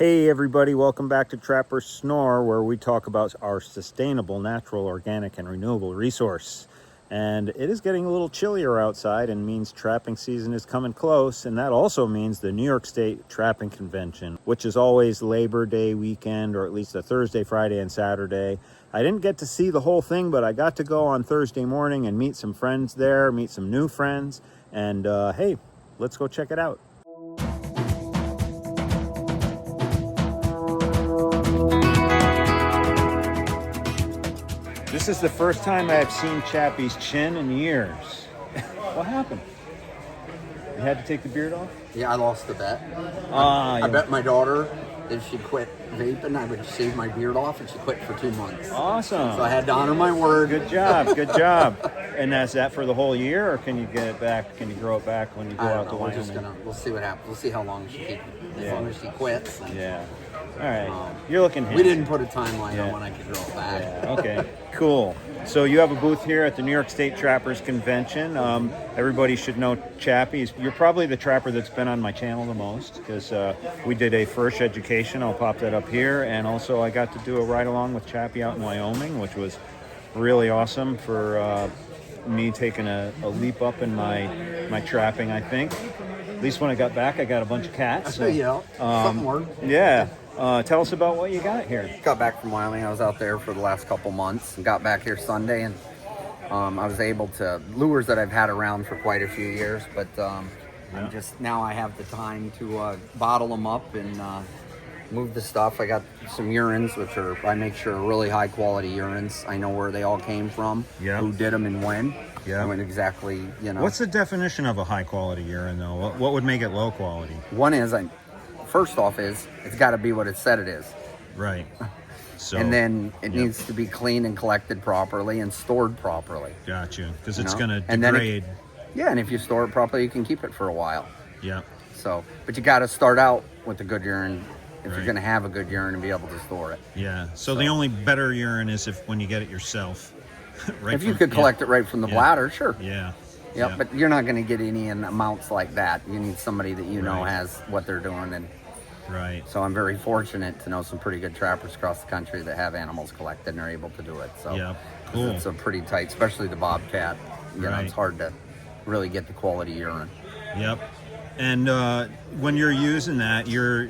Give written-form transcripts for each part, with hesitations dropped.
Hey everybody, welcome back to Trapper Snore, where we talk about our sustainable, natural, organic, and renewable resource. And it is getting a little chillier outside and means trapping season is coming close, and that also means the New York State Trapping Convention, which is always Labor Day weekend, or at least a Thursday, Friday, and Saturday. I didn't get to see the whole thing, but I got to go on Thursday morning and meet some friends there, meet some new friends, and hey, let's go check it out. This is the first time I've seen Chappie's chin in years. What happened? You had to take the beard off? Yeah, I lost the bet. I bet my daughter, if she quit vaping, I would shave my beard off, and she quit for 2 months. Awesome. So I had to honor my word. Good job, good job. And is that for the whole year, or can you get it back? Can you grow it back when you go out to Wyoming? We'll see what happens. We'll see how long she keeps it. As long as she quits. Yeah. All right. You're looking handsome. We didn't put a timeline on when I could grow it back. Yeah, okay. Cool. So you have a booth here at the New York State Trappers Convention. Everybody should know Chappie. You're probably the trapper that's been on my channel the most, because we did a First education. I'll pop that up here. And also I got to do a ride along with Chappie out in Wyoming, which was really awesome for me taking a leap up in my trapping, I think. At least when I got back, I got a bunch of cats. So, yeah, something worked. Yeah. Tell us about what you got here. Got back from Wyoming. I was out there for the last couple months and got back here Sunday, and I was able to lures that I've had around for quite a few years, but I'm just now I have the time to bottle them up and move the stuff. I got some urines, which I make sure are really high quality urines. I know where they all came from, who did them and when. I mean, exactly, What's the definition of a high quality urine, though? What would make it low quality? One is, first off, it's got to be what it said it is. Right. So, and then it needs to be cleaned and collected properly and stored properly. Gotcha. Because it's going to degrade. And if you store it properly, you can keep it for a while. Yeah. So, but you got to start out with a good urine if you're going to have a good urine and be able to store it. Yeah. So the only better urine is when you get it yourself. If you could collect it right from the bladder, sure. Yeah. Yeah, but you're not going to get any in amounts like that. You need somebody that you know has what they're doing. And so I'm very fortunate to know some pretty good trappers across the country that have animals collected and are able to do it. So cool. It's a pretty tight, especially the Bobcat. You know, it's hard to really get the quality urine. Yep. And when you're using that, you're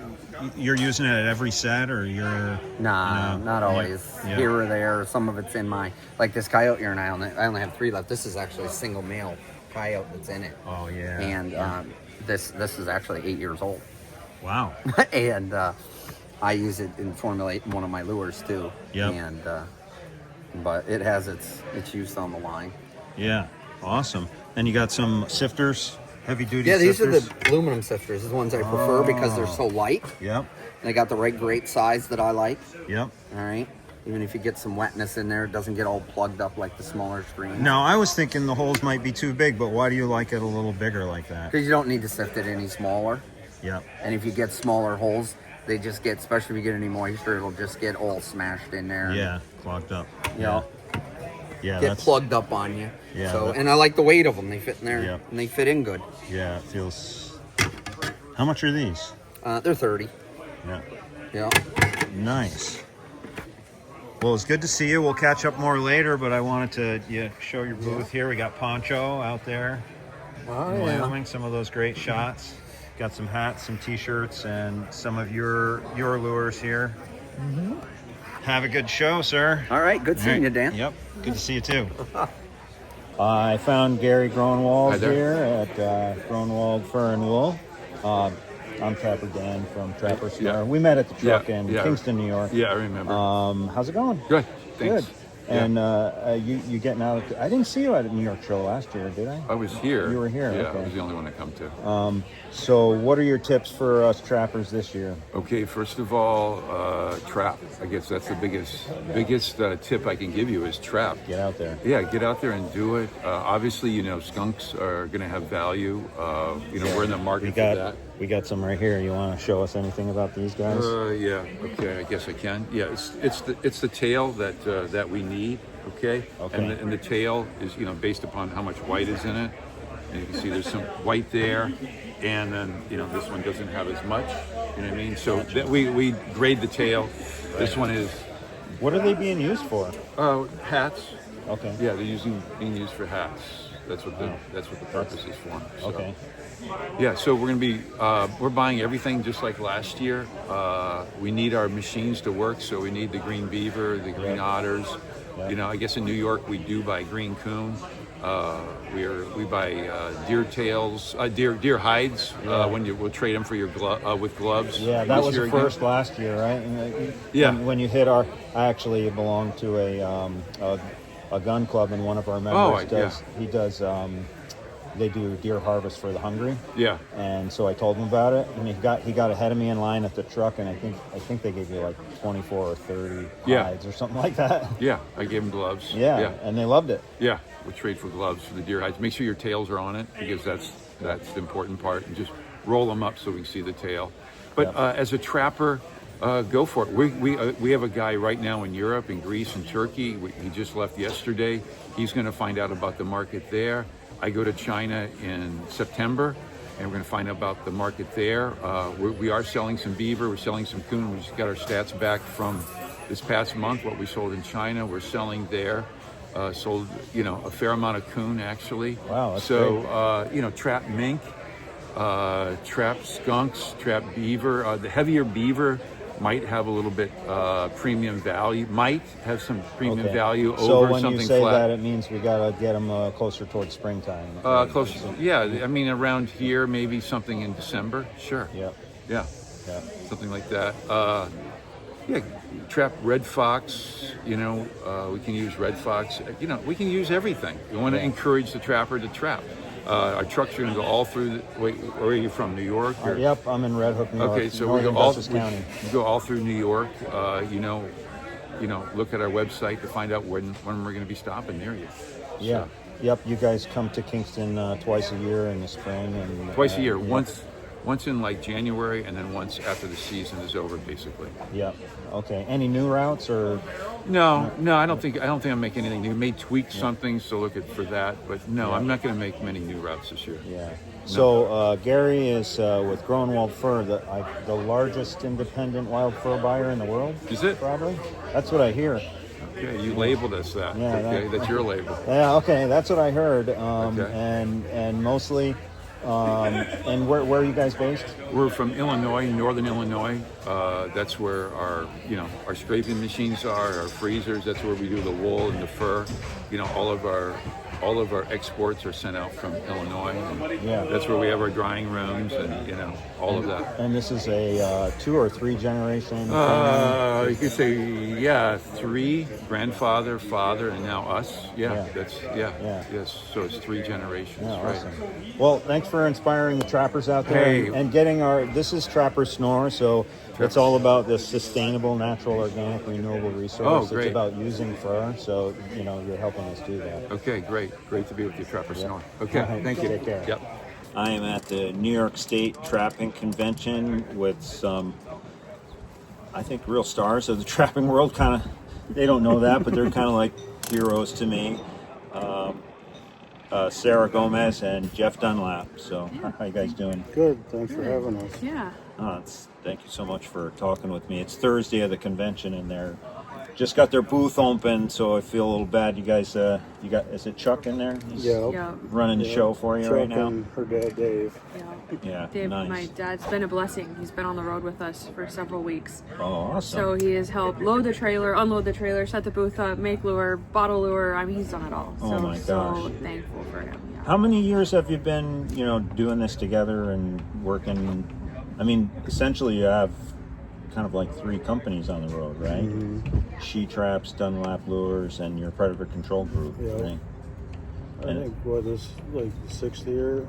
using it at every set, or you're... Nah, not always. Here or there. Some of it's in my... Like this coyote urine, I only have 3 left. This is actually a single male coyote that's in it. Oh, yeah. And this is actually 8 years old. Wow. And I use it in formulate one of my lures, too. Yep. And, but it has its use on the line. Yeah. Awesome. And you got some sifters? Heavy-duty sifters? These are the aluminum sifters. These are the ones I prefer because they're so light. Yep. They got the right grate size that I like. Yep. All right. Even if you get some wetness in there, it doesn't get all plugged up like the smaller screen. No, I was thinking the holes might be too big, but why do you like it a little bigger like that? Because you don't need to sift it any smaller. Yep. And if you get smaller holes, they just get, especially if you get any moisture, it'll just get all smashed in there. Yeah, clogged up. Yeah. Yeah, plugged up on you. Yeah. So, and I like the weight of them. They fit in there, and they fit in good. Yeah, it feels... How much are these? They're 30. Yeah. Yeah. Nice. Well, it's good to see you. We'll catch up more later, but I wanted to show your booth here. We got Poncho out there in Wyoming. Some of those great shots. Got some hats, some t-shirts, and some of your lures here. Mm-hmm. Have a good show, sir. All right. Good seeing you, Dan. Yep. Good to see you, too. I found Gary Gronwald here at Gronwald Fur and Wool. I'm Trapper Dan from Trapper Snore. Yeah. We met at the truck in Kingston, New York. Yeah, I remember. How's it going? Good. Thanks. Good. And you getting out? I didn't see you at a New York show last year, did I? I was here. You were here. Yeah, okay. I was the only one to come to. So what are your tips for us trappers this year? Okay, first of all, trap. I guess that's the biggest tip I can give you is trap. Get out there. Yeah, get out there and do it. Obviously, skunks are going to have value. We're in the market for that. We got some right here. You want to show us anything about these guys? Yeah. Okay, I guess I can. Yeah, it's the tail that we need. Okay. And the tail is based upon how much white is in it. And you can see there's some white there, and then this one doesn't have as much. You know what I mean? So that we grade the tail. This one is What are they being used for? hats. Okay. Yeah, they're being used for hats. That's what the purpose is for. So, Okay. Yeah, so we're gonna be we're buying everything just like last year. We need our machines to work, so we need the green beaver, the green otters. You know, I guess in New York we do buy green coon. We buy deer tails, deer hides. When we'll trade them for your with gloves. Yeah, that this was year the again. first last year, right? And, Yeah. When you hit I actually belong to a gun club, and one of our members they do deer harvest for the hungry. Yeah. And so I told him about it, and he got ahead of me in line at the truck, and I think they gave you like 24 or 30 hides or something like that. Yeah, I gave them gloves. Yeah, and they loved it. Yeah, we trade for gloves for the deer hides. Make sure your tails are on it, because that's the important part, and just roll them up so we can see the tail. But as a trapper, go for it. We have a guy right now in Europe, in Greece, and Turkey. He just left yesterday. He's going to find out about the market there. I go to China in September, and we're going to find out about the market there. We are selling some beaver. We're selling some coon. We just got our stats back from this past month. What we sold in China, we're selling there. Sold, a fair amount of coon, actually. Wow, that's so, trap mink, trap skunks, trap beaver. The heavier beaver might have a little bit premium value. Might have some premium value over so when something you say flat. that, it means we gotta get them closer towards springtime. Close. Yeah, I mean around here, maybe something in December. Sure. Yep. Yeah. Yeah. Something like that. Yeah, trap red fox. We can use red fox. We can use everything. We want to encourage the trapper to trap. Our trucks are going to go all through. Where are you from? New York? Or? Yep, I'm in Red Hook, New York. Okay, so Northern Dutchess County. we go all through New York. Look at our website to find out when we're going to be stopping near you. Yeah. So, Yep. You guys come to Kingston twice a year in the spring and twice a year. Yeah. Once in like January, and then once after the season is over, basically. Yep. Okay. Any new routes or? No, I don't think I'm making anything new. May tweak something, so look for that. But no, I'm not going to make many new routes this year. Yeah. No. So Gary is with Growing Wild Fur, the largest independent wild fur buyer in the world. Is it? Probably. That's what I hear. Okay, you labeled us that. Yeah, okay, that's your label. Yeah. Okay. That's what I heard. Okay. And mostly. And where are you guys based? We're from Illinois, northern Illinois. That's where our scraping machines are, our freezers. That's where we do the wool and the fur. All of our exports are sent out from Illinois. And that's where we have our drying rooms and all of that. And this is a 2 or 3 generation. You could say 3: grandfather, father, and now us. Yes. So it's 3 generations. Yeah, right. awesome. Well, thanks for inspiring the trappers out there and getting this is Trapper Snore, so it's all about the sustainable, natural, organic, renewable resource. Oh, great. It's about using fur, so you're helping us do that. Okay, great to be with you, Trapper Snore. Okay, thank you. Take care. Yep. I am at the New York State Trapping Convention with some, I think, real stars of the trapping world. Kind of, they don't know that, but they're kind of like heroes to me. Sarah Gomez and Jeff Dunlap. So, how you guys doing? Good. Thanks for having us. Yeah. Thank you so much for talking with me. It's Thursday of the convention, and they're just got their booth open, so I feel a little bad. You guys, is it Chuck in there? He's Yeah. running the show for you Chuck right now. and her dad, Dave. Yeah, Dave, nice. my dad's been a blessing. He's been on the road with us for several weeks. Oh, awesome. So he has helped load the trailer, unload the trailer, set the booth up, make lure, bottle lure. I mean, he's done it all. Oh my So gosh. thankful for him. Yeah. How many years have you been, doing this together and working? I mean, essentially you have kind of like 3 companies on the road, right? Mm-hmm. She Traps, Dunlap Lures, and your Predator Control Group, Yeah. right? I think this like the 6th year,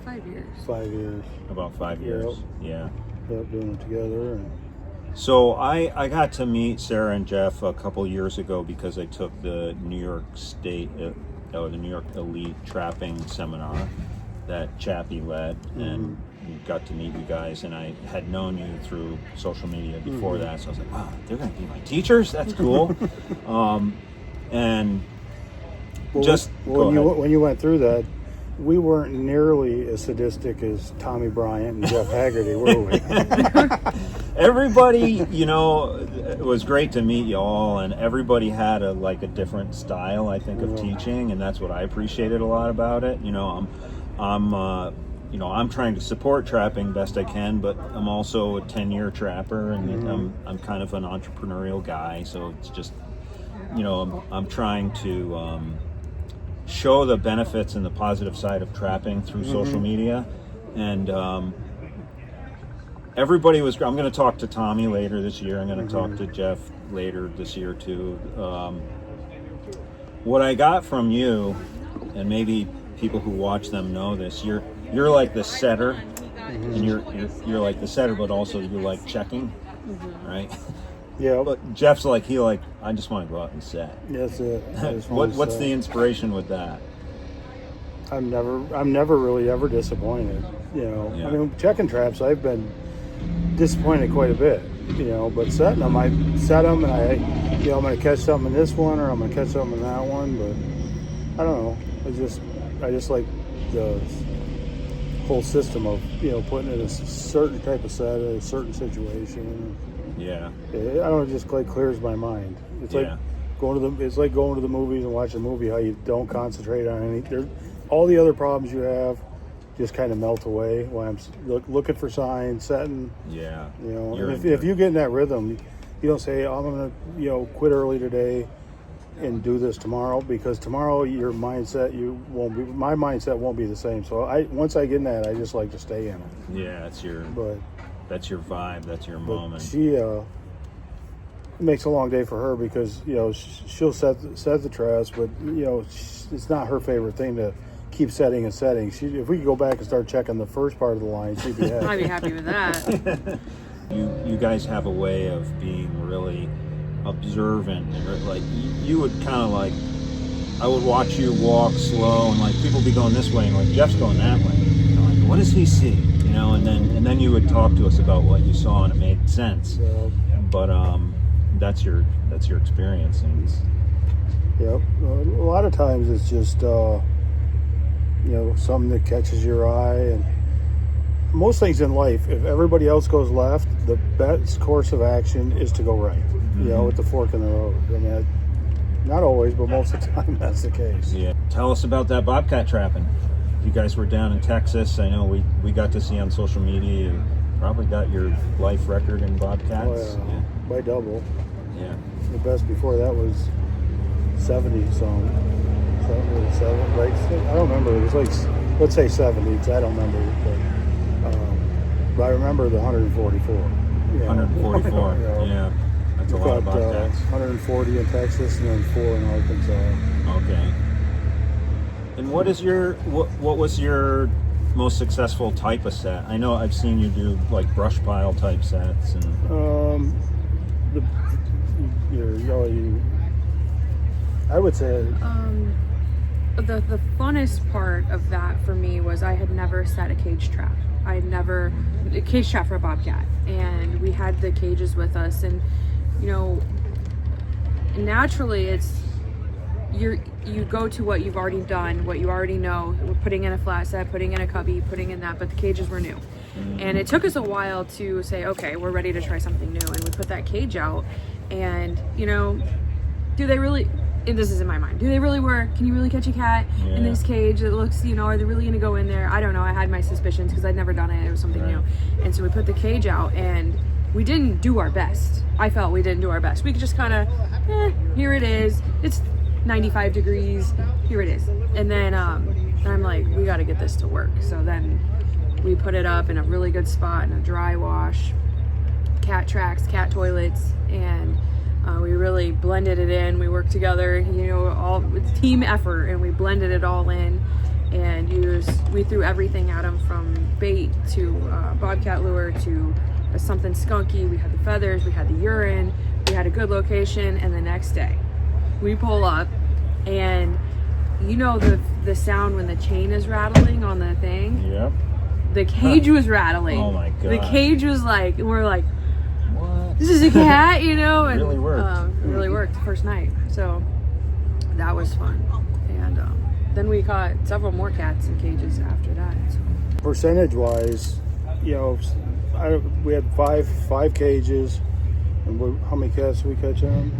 5 years. 5 years. About 5 years. Yeah. Yep, doing it together. And So I got to meet Sarah and Jeff a couple years ago because I took the New York State or the New York Elite Trapping Seminar that Chappie led, and we got to meet you guys. And I had known you through social media before that, so I was like, wow, they're going to be my teachers. That's cool. And Well, just when you went through that, we weren't nearly as sadistic as Tommy Bryant and Jeff Haggerty, were we? Everybody, you know, it was great to meet you all, and everybody had a different style, I think, of teaching, and that's what I appreciated a lot about it. You know, I'm trying to support trapping best I can, but I'm also a 10-year trapper, and I'm kind of an entrepreneurial guy, so it's just, you know, I'm trying to show the benefits and the positive side of trapping through social media, and everybody was. I'm going to talk to Tommy later this year. I'm going to talk to Jeff later this year too. What I got from you, and maybe people who watch them know this, you're like the setter, and you're like the setter, but also you like checking, right? Yeah. But Jeff's I just want to go out and set. That's it. What's the inspiration with that? I'm never really ever disappointed. You know, Yeah. I mean, checking traps, I've been disappointed quite a bit. You know, but setting them, I set them, and I'm going to catch something in this one, or I'm going to catch something in that one. But I don't know. I just like the whole system of putting in a certain type of set in a certain situation. Yeah. I don't know, it just clears my mind. It's like going to the movies and watching a movie. How you don't concentrate on anything. All the other problems you have just kind of melt away while I'm looking for signs, setting. Yeah. You know, and if you get in that rhythm, you don't say, "I'm going to quit early today and do this tomorrow," because tomorrow your mindset my mindset won't be the same. So once I get in that, I just like to stay in it. Yeah, that's your vibe. That's your moment. She it makes a long day for her because she'll set the traps, but it's not her favorite thing to keep setting and setting. If we could go back and start checking the first part of the line, she'd be happy. I'd be happy with that. You guys have a way of being really observant, and you would kind of I would watch you walk slow, and people be going this way, and Jeff's going that way. What does he see? And then you would talk to us about what you saw, and it made sense. But that's your experience. Yep. A lot of times it's just something that catches your eye, and most things in life, if everybody else goes left, the best course of action is to go right. With the fork in the road. I mean, not always, but most of the time that's the case. Yeah. Tell us about that bobcat trapping. You guys were down in Texas. I know we got to see on social media. You probably got your life record in bobcats. Oh, yeah. By double. Yeah. The best before that was 70 some. 77, right? I don't remember. It was let's say 70s. I don't remember, but I remember the 144. 144. Yeah. That's a lot of bobcats. 140 in Texas and then 4 in Arkansas. Okay. And what was your most successful type of set? I know I've seen you do brush pile type sets and I would say the funnest part of that for me was I had never set a cage trap. I had never a cage trap for a bobcat, and we had the cages with us, and naturally it's you go to what you've already done, what you already know. We're putting in a flat set, putting in a cubby, putting in that, but the cages were new. And it took us a while to say, okay, we're ready to try something new. And we put that cage out, and do they really, and this is in my mind, do they really work? Can you really catch a cat in this cage that looks, are they really gonna go in there? I don't know. I had my suspicions because I'd never done it. It was something new. And so we put the cage out, and we didn't do our best. I felt we didn't do our best. We could just kind of, here it is. It's 95 degrees. Here it is. And then I'm like, we got to get this to work. So then we put it up in a really good spot in a dry wash, cat tracks, cat toilets, and we really blended it in. We worked together, all with team effort, and we blended it all in and we threw everything at them, from bait to bobcat lure to something skunky. We had the feathers, we had the urine, we had a good location, and the next day we pull up, and the sound when the chain is rattling on the thing. Yep. The cage was rattling. Oh my god. The cage was we're like, what? This is a cat, and It really worked. It really worked the first night. So that was fun. And then we caught several more cats in cages after that. So. Percentage wise, you know, we had five cages, and how many cats did we catch on?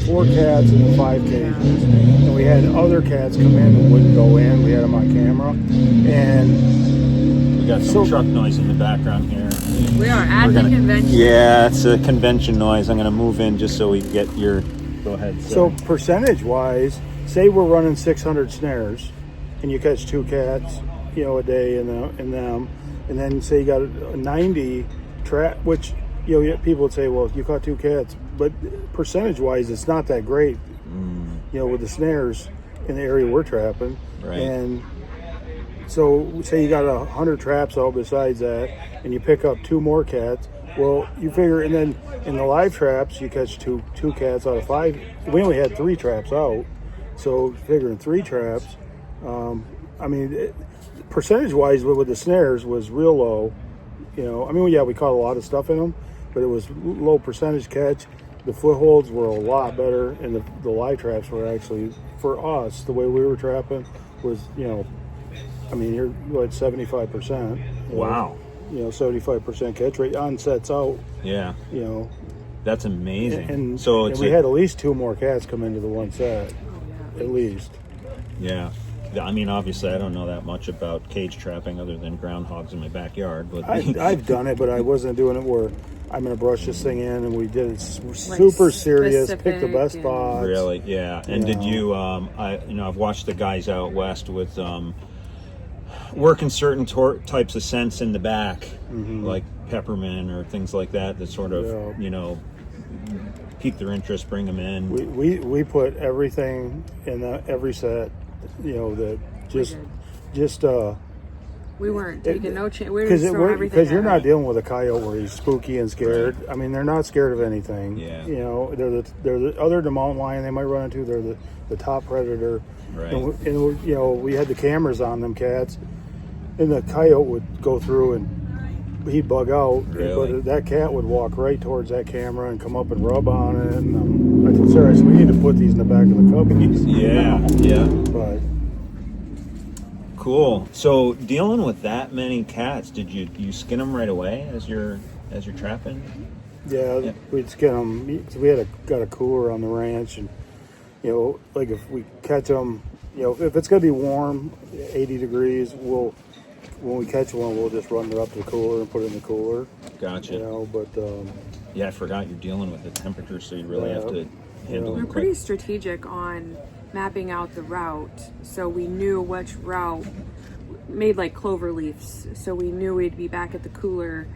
Four cats in the 5 cages, and we had other cats come in and wouldn't go in. We had them on camera, and We got some truck noise in the background here. We are at the convention. Yeah, it's a convention noise. I'm gonna move in just so we get your. Go ahead. so percentage wise, say we're running 600 snares, and you catch 2 cats, you know, a day in them, and then say you got a 90 trap, which, you know, people would say, well, you caught 2 cats, but percentage wise, it's not that great, you know, with the snares in the area we're trapping. Right. And so say you got 100 traps out besides that, and you pick up 2 more cats. Well, you figure, and then in the live traps, you catch two cats out of 5. We only had 3 traps out, so figuring 3 traps. I mean, percentage-wise, with the snares was real low. You know, I mean, yeah, we caught a lot of stuff in them, but it was low percentage catch. The footholds were a lot better, and the live traps were actually, for us, the way we were trapping was, you know, I mean, you're at 75%. Wow. You know, 75% catch rate on sets out. Yeah, You know, that's amazing. and so and it's we had at least 2 more cats come into the one set, at least. yeah. I mean, obviously, I don't know that much about cage trapping other than groundhogs in my backyard, but I've done it, but I wasn't doing it where I'm going to brush this thing in, and we did it super serious, pick the best and- spots. really, yeah. And You did know. you? I've watched the guys out west with working certain types of scents in the back, like peppermint or things like that. That sort of, Yeah. you know, pique their interest, bring them in. We put everything in every set, you know, that just We weren't taking no chance. We were just throwing everything. because you're at not it. dealing with a coyote where he's spooky and scared. Right. I mean, they're not scared of anything. Yeah. You know, they're the other the mountain lion they might run into. They're the top predator. Right. And you know, we had the cameras on them cats, and the coyote would go through and he'd bug out. Really? But that cat would walk right towards that camera and come up and rub on it. And I told Sarah, I said, we need to put these in the back of the cubbies. Yeah. But Cool. So dealing with that many cats, did you skin them right away as you're trapping? yeah, we'd skin them. We had got a cooler on the ranch, and you know, like if we catch them, you know, if it's gonna be warm, 80 degrees, when we catch one, we'll just run it up to the cooler and put it in the cooler. Gotcha. You know, but Yeah, I forgot you're dealing with the temperature, so you really have to handle We it were pretty quick. strategic on mapping out the route, so we knew which route made like clover leaves. So we knew we'd be back at the cooler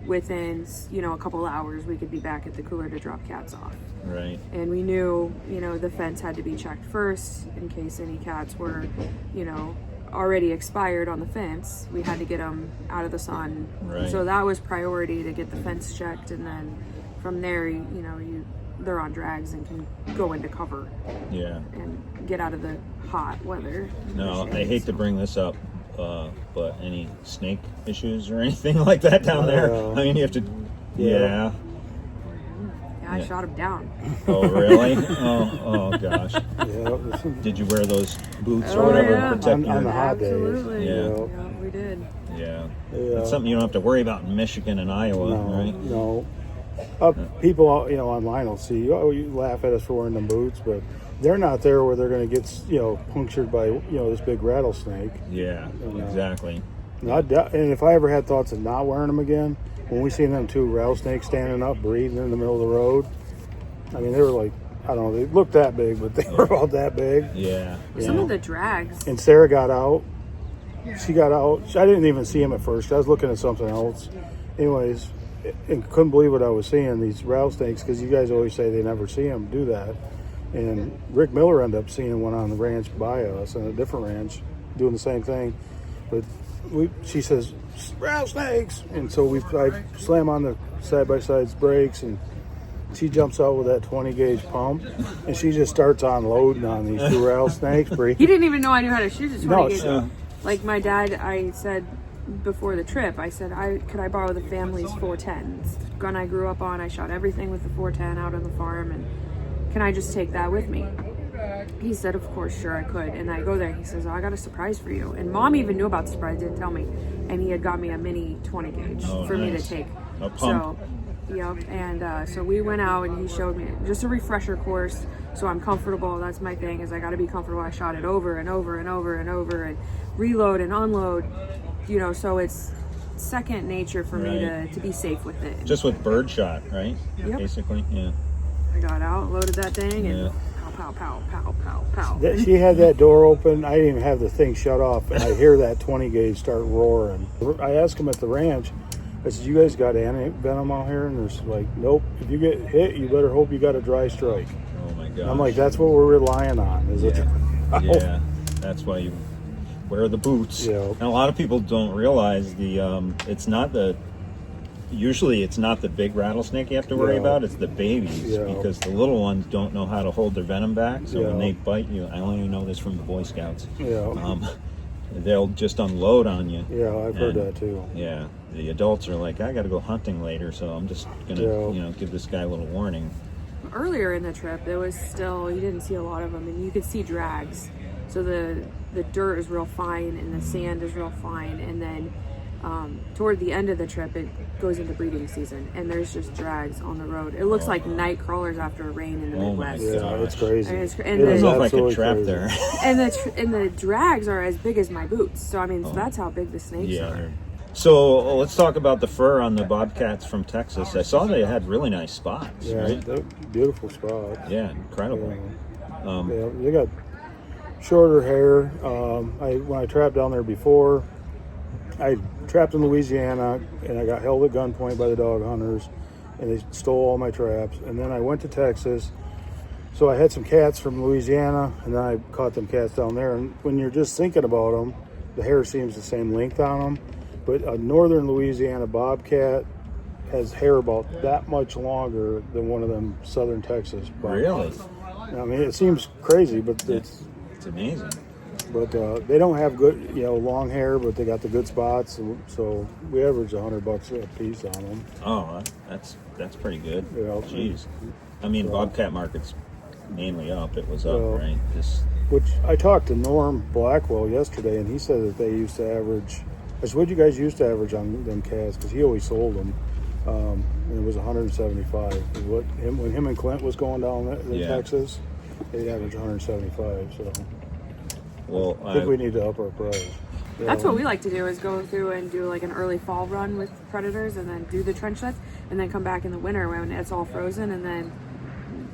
within, you know, a couple hours. We could be back at the cooler to drop cats off. Right. And we knew, you know, the fence had to be checked first in case any cats were, you know, already expired on the fence. We had to get them out of the sun. Right. So that was priority, to get the fence checked, and then from there, you know, they're on drags and can go into cover Yeah. and get out of the hot weather. No, I hate to bring this up, but any snake issues or anything like that down there? I mean, you have to. Yeah. Yeah, I Yeah. shot him down. Oh, really? Oh gosh. yeah, Did you wear those boots Oh, or whatever yeah. to protect On the your? hot days. Absolutely. Yeah. Yeah, we did. Yeah. Yeah. That's something you don't have to worry about in Michigan and Iowa, right? No. People, you know, online will see, oh, you laugh at us for wearing them boots, but they're not there where they're going to get, you know, punctured by, you know, this big rattlesnake. Yeah. Exactly. And if I ever had thoughts of not wearing them again, when we seen them 2 rattlesnakes standing up, breathing in the middle of the road, I mean, they were like, I don't know, they looked that big, but they were about that big. Yeah. Some yeah. of the drags. And Sarah got out. She got out. I didn't even see him at first. I was looking at something else. Anyways, and couldn't believe what I was seeing, these rattlesnakes, because you guys always say they never see them do that. And Rick Miller ended up seeing one on the ranch by us, on a different ranch, doing the same thing. But she says, rattlesnakes! And so I slam on the side-by-side's brakes, and she jumps out with that 20 gauge pump, and she just starts unloading on these 2 rattlesnakes. He didn't even know I knew how to shoot a 20 No, gauge. Like my dad, I said before the trip, I said, could I borrow the family's 410? Gun I grew up on. I shot everything with the 410 out on the farm, and can I just take that with me? he said, of course, sure, I could. And I go there, and he says, oh, I got a surprise for you. And Mom even knew about the surprise, didn't tell me. And he had got me a mini 20 gauge for me to take. A pump. So, yep. And so we went out, and he showed me just a refresher course, so I'm comfortable. That's my thing, is I got to be comfortable. I shot it over and over and over and over, and reload and unload, you know, so it's second nature for me to be safe with it. Just with bird shot, right? Yep. Basically, yeah. I got out, loaded that thing, and pow, pow, pow, pow, pow. She had that door open. I didn't even have the thing shut off, and I hear that 20 gauge start roaring. I asked him at the ranch, I said, you guys got any venom out here? And there's like, nope. If you get hit, you better hope you got a dry strike. Oh my god. And I'm like, that's what we're relying on. Is it? Yeah, that's why you wear the boots. Yeah. And a lot of people don't realize usually it's not the big rattlesnake you have to worry about, it's the babies, because the little ones don't know how to hold their venom back. So when they bite you, I only know this from the Boy Scouts. They'll just unload on you. Yeah, I've heard that too. Yeah, the adults are like, I got to go hunting later, so I'm just gonna, give this guy a little warning. Earlier in the trip, there was still, you didn't see a lot of them, and you could see drags. So the dirt is real fine, and the sand is real fine, and then toward the end of the trip, it goes into breeding season, and there's just drags on the road. It looks like night crawlers after a rain in the Midwest. Yeah, it's crazy. And I don't know if I could trap there. And the drags are as big as my boots. So I mean, that's how big the snakes are. So let's talk about the fur on the Bobcats from Texas. I saw they had really nice spots. Yeah, right? they're beautiful spots. Yeah, incredible. They got shorter hair. When I trapped down there before, I trapped in Louisiana, and I got held at gunpoint by the dog hunters, and they stole all my traps. And then I went to Texas, so I had some cats from Louisiana, and then I caught them cats down there. And when you're just thinking about them, the hair seems the same length on them, but a northern Louisiana bobcat has hair about that much longer than one of them southern Texas bobcats. Really? I mean, it seems crazy, but it's amazing. But they don't have good, long hair, but they got the good spots. So we average $100 a piece on them. Oh, that's pretty good. Yeah. Jeez. I mean, Bobcat market's mainly up. It was up, right? Which I talked to Norm Blackwell yesterday, and he said that they used to average. I said, what you guys used to average on them cats? Because he always sold them. And it was 175. When him and Clint was going down to Texas, they averaged 175. So. Well, I think we need to up our price. That's what we like to do, is go through and do like an early fall run with predators, and then do the trench sets, and then come back in the winter when it's all frozen, and then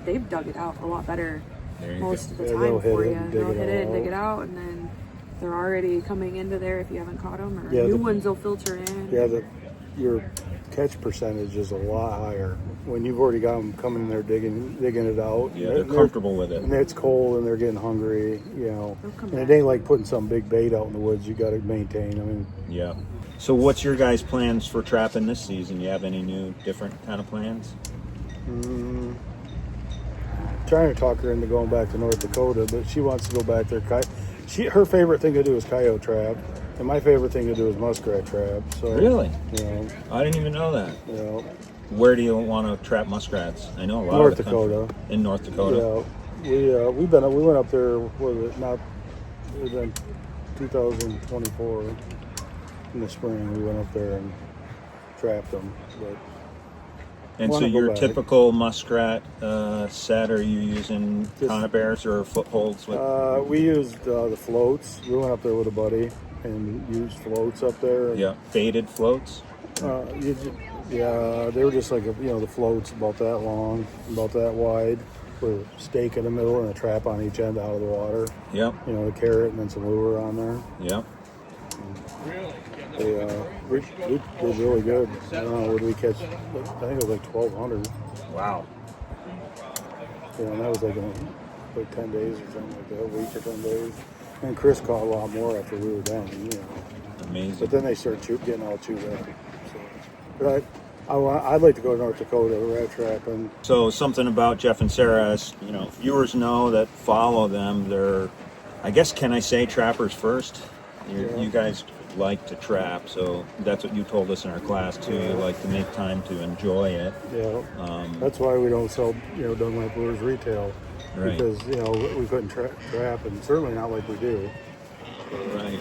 they've dug it out a lot better most of the time for you. They'll hit it and dig it out, and then they're already coming into there if you haven't caught them, or new ones will filter in. Yeah, your catch percentage is a lot higher when you've already got them coming in there digging it out. Yeah, they're comfortable with it. And it's cold and they're getting hungry, And it ain't like putting some big bait out in the woods. You got to maintain. I mean, yeah. So what's your guys' plans for trapping this season? You have any new, different kind of plans? Trying to talk her into going back to North Dakota, but she wants to go back there. Her favorite thing to do is coyote trap, and my favorite thing to do is muskrat trap. So really, I didn't even know that. Where do you want to trap muskrats? I know a lot North of the Dakota. In North Dakota. Yeah, we went up there. It was in 2024 in the spring. We went up there and trapped them. And so your typical muskrat set, are you using conibears or footholds? We used the floats. We went up there with a buddy and used floats up there. Yeah, baited floats? They were just like, the floats about that long, about that wide, with a stake in the middle and a trap on each end out of the water. Yep. The carrot and then some lure on there. Yep. We did really good. I don't know, what did we catch? I think it was like 1,200. Wow. And that was like 10 days or something like that, a week or 10 days. And Chris caught a lot more after we were done, Amazing. But then they started getting all chewed up. So, but I'd like to go to North Dakota rat trapping. So something about Jeff and Sarah, as viewers know that follow them, they're, I guess, can I say trappers first? You guys like to trap, so that's what you told us in our class too. You like to make time to enjoy it. Yeah. That's why we don't sell, Dunlap lures retail. Right. because we couldn't trap, and certainly not like we do. Right.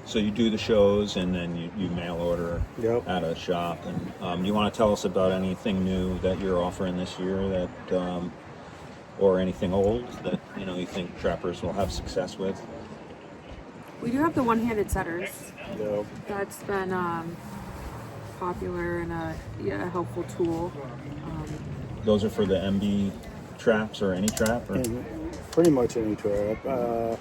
So you do the shows, and then you mail order Yep. at a shop. And you want to tell us about anything new that you're offering this year, that or anything old that you think trappers will have success with? We do have the one-handed setters. Yep. That's been popular and a helpful tool. Those are for the MB traps or any trap? Or? And pretty much any trap.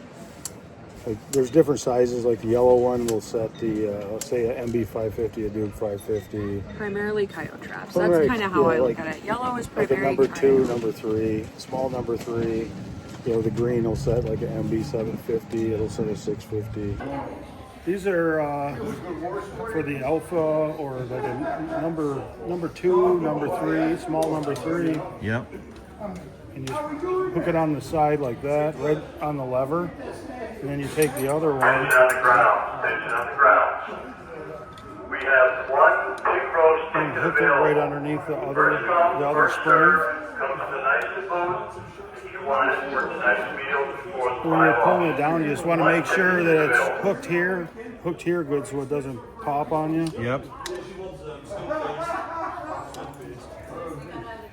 Like there's different sizes. Like the yellow one will set the let's say a MB 550, a Duke 550. Primarily coyote traps. Primarily, That's kind of how I look like- at it. Yellow is Like a primarily number 2, coyote. number 3, small number 3. The green will set like an MB 750. It'll set a 650. These are for the alpha, or like a number 2, number 3, small number 3. Yep. And you hook it on the side like that, right on the lever, and then you take the other one. Station on the ground. We have one big roast And ticket hook it available. right underneath the other First spring. serve comes with a nice food. Each one is worth a nice meal before the When you're fire pulling off. it down, you just want to make sure that it's hooked here good, so it doesn't pop on you. Yep.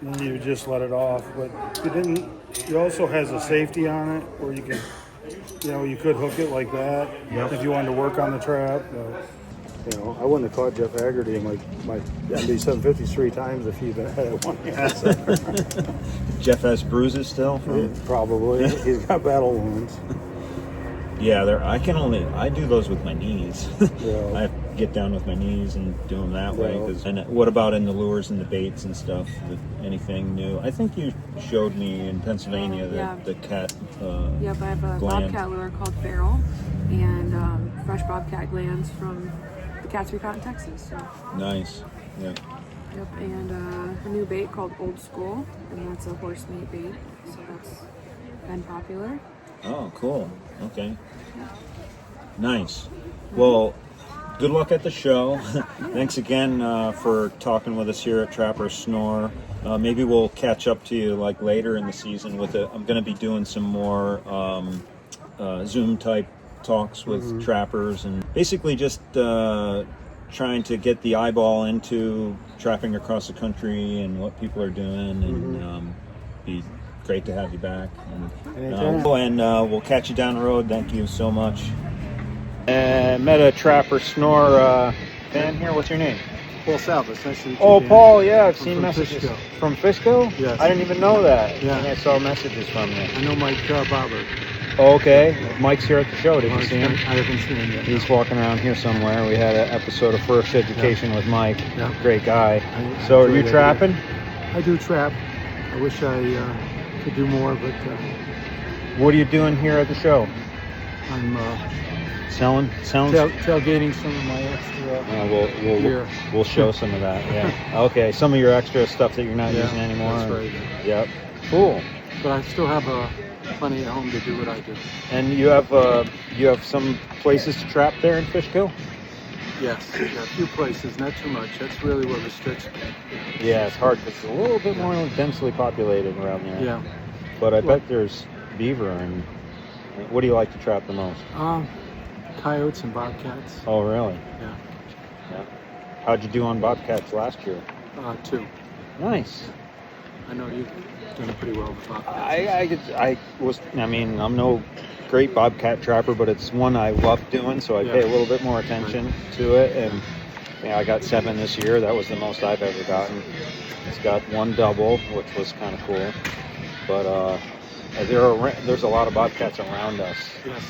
And then you just let it off. But it also has a safety on it where you can, you could hook it like that if you wanted to work on the trap. But, I wouldn't have caught Jeff Haggerty in my MB 750s 3 times if he'd been at one hand. Jeff has bruises still? Probably. He's got battle wounds. Yeah, I do those with my knees. Yeah. I have to get down with my knees and do them that way. Yeah. And what about in the lures and the baits and stuff? Anything new? I think you showed me in Pennsylvania Yeah. the cat. Yep, I have a gland. bobcat lure called Feral and fresh bobcat glands from the cats we caught in Texas. So, Nice. Yeah. yep, and a new bait called Old School, and that's a horse meat bait. So that's been popular. Oh, cool. Okay. Nice. Well, good luck at the show. Thanks again for talking with us here at Trapper Snore. Maybe we'll catch up to you like later in the season with it. I'm going to be doing some more Zoom type talks with trappers, and basically just trying to get the eyeball into trapping across the country and what people are doing, and be great to have you back. And we'll catch you down the road. Thank you so much. Met a Trapper Snore fan here. What's your name? Paul Salvis, nice to meet you. Oh, Dan. Paul. Yeah, I've From seen messages Fishkill. from Fishkill. Yes. I didn't even know that. Yeah. I saw messages from you. I know Mike Barber. Oh, okay. Mike's here at the show. Did you see him? I haven't seen him yet. He's walking around here somewhere. We had an episode of First Education with Mike. Yeah. Great guy. I So, are enjoyed you that. trapping? I do trap. I wish I could do more, but What are you doing here at the show? I'm Selling? tailgating some of my extra gear. We'll show some of that. Yeah. Okay. Some of your extra stuff that you're not using anymore. That's right. Yep. Cool. But I still have plenty at home to do what I do. And you have some places to trap there in Fishkill? Yes, a few places, not too much. That's really what restricts me. Yeah, it's hard because it's a little bit more densely populated around there. Yeah. But I bet there's beaver. And what do you like to trap the most? Coyotes and bobcats. Oh, really? Yeah. Yeah. How'd you do on bobcats last year? 2. Nice. I know you've done it pretty well with bobcats. I'm no great bobcat trapper, but it's one I love doing, so I pay a little bit more attention to it. And I got 7 this year. That was the most I've ever gotten. It's got 1 double, which was kind of cool. But there's a lot of bobcats around us. Yes.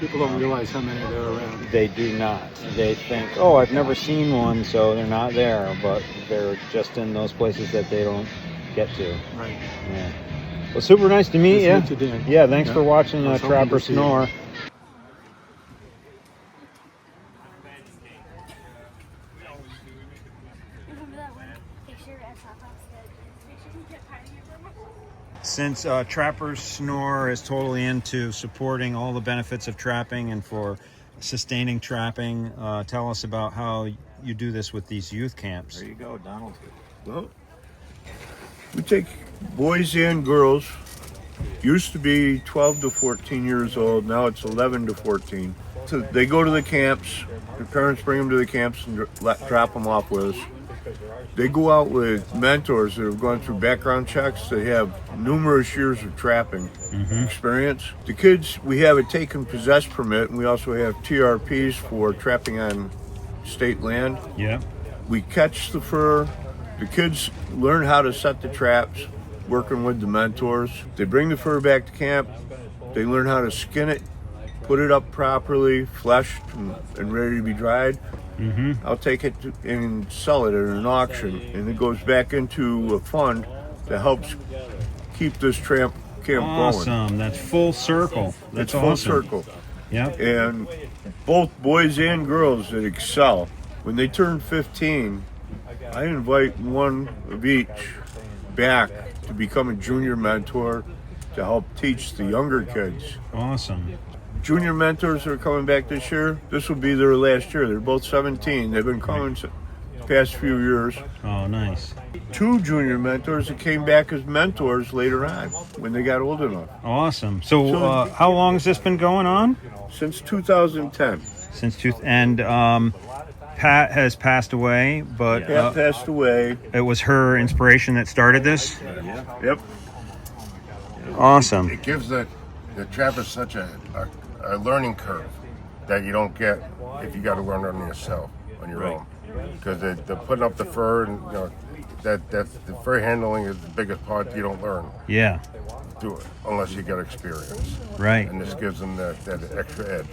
People don't realize how many there are around. They do not. They think, oh, I've never seen one, so they're not there. But they're just in those places that they don't get to. Right. Yeah. Well, super nice to meet Nice you. to meet you, Dan. Yeah, thanks Yeah. for watching I was hoping Trapper to see you. Snore. Remember that one picture at Top House that you kept hiding it from us? Since Trapper Snore is totally into supporting all the benefits of trapping and for sustaining trapping, tell us about how you do this with these youth camps. There you go, Donald. Well, we take boys and girls Used to be 12 to 14 years old. Now it's 11 to 14. So they go to the camps. Their parents bring them to the camps and drop them off with us. They go out with mentors that have gone through background checks. They have numerous years of trapping experience. The kids, we have a take and possess permit, and we also have TRPs for trapping on state land. Yeah. We catch the fur. The kids learn how to set the traps, working with the mentors. They bring the fur back to camp. They learn how to skin it, put it up properly, fleshed and ready to be dried. I'll take it and sell it at an auction, and it goes back into a fund that helps keep this camp going. Awesome. That's full circle. That's It's full awesome. circle. Yeah. And both boys and girls that excel, when they turn 15, I invite one of each back to become a junior mentor to help teach the younger kids. Awesome. Junior mentors are coming back this year. This will be their last year. They're both 17. They've been coming the past few years. Oh, nice. 2 junior mentors that came back as mentors later on when they got old enough. Awesome. So, how long has this been going on? Since 2010. And Pat has passed away, but Pat passed away. it was her inspiration that started this. Yep. Awesome. It gives the trapper such a learning curve that you don't get if you got to learn on yourself on your own, because they're putting up the fur, and that's the fur handling is the biggest part you don't learn. Yeah. Do it unless you get experience. Right. And this gives them that extra edge.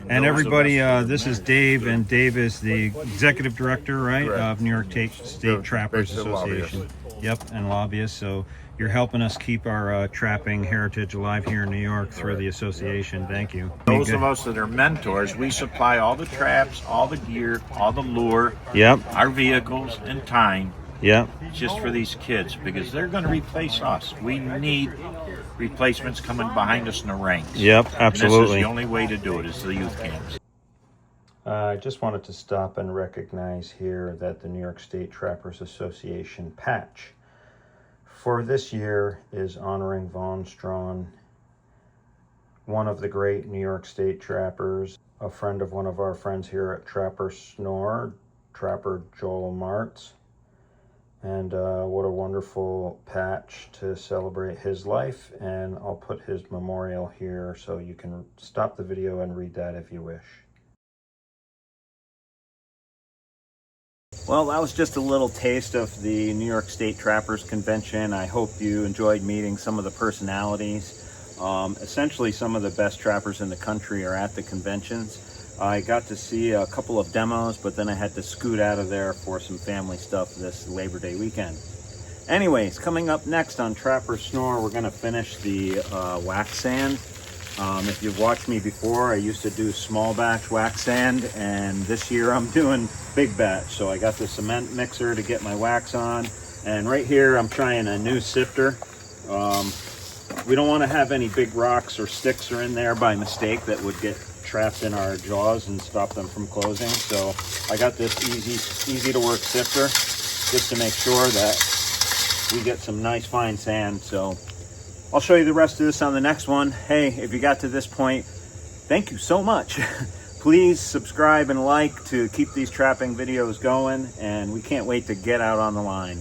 And everybody, this is Dave, and Dave is the executive director, right, Correct. of New York State Trappers based in Association. Yep, and lobbyist. So you're helping us keep our trapping heritage alive here in New York through the association. Thank you. Those of us that are mentors, we supply all the traps, all the gear, all the lure, Yep. our vehicles, and time Yep. just for these kids because they're going to replace us. We need replacements coming behind us in the ranks. Yep. And Absolutely. this is the only way to do it is the youth camps. I just wanted to stop and recognize here that the New York State Trappers Association patch for this year is honoring Vaughn Strawn, one of the great New York State trappers, a friend of one of our friends here at Trapper Snore, Trapper Joel Martz. And what a wonderful patch to celebrate his life. And I'll put his memorial here so you can stop the video and read that if you wish. Well, that was just a little taste of the New York State Trappers Convention. I hope you enjoyed meeting some of the personalities. Essentially, some of the best trappers in the country are at the conventions. I got to see a couple of demos, but then I had to scoot out of there for some family stuff this Labor Day weekend. Anyways, coming up next on Trapper Snore, we're going to finish the wax sand. If you've watched me before, I used to do small batch wax sand, and this year I'm doing big batch. So I got the cement mixer to get my wax on, and right here I'm trying a new sifter. We don't want to have any big rocks or sticks are in there by mistake that would get trapped in our jaws and stop them from closing. So I got this easy to work sifter just to make sure that we get some nice fine sand. So I'll show you the rest of this on the next one. Hey, if you got to this point, thank you so much. Please subscribe and like to keep these trapping videos going, and we can't wait to get out on the line.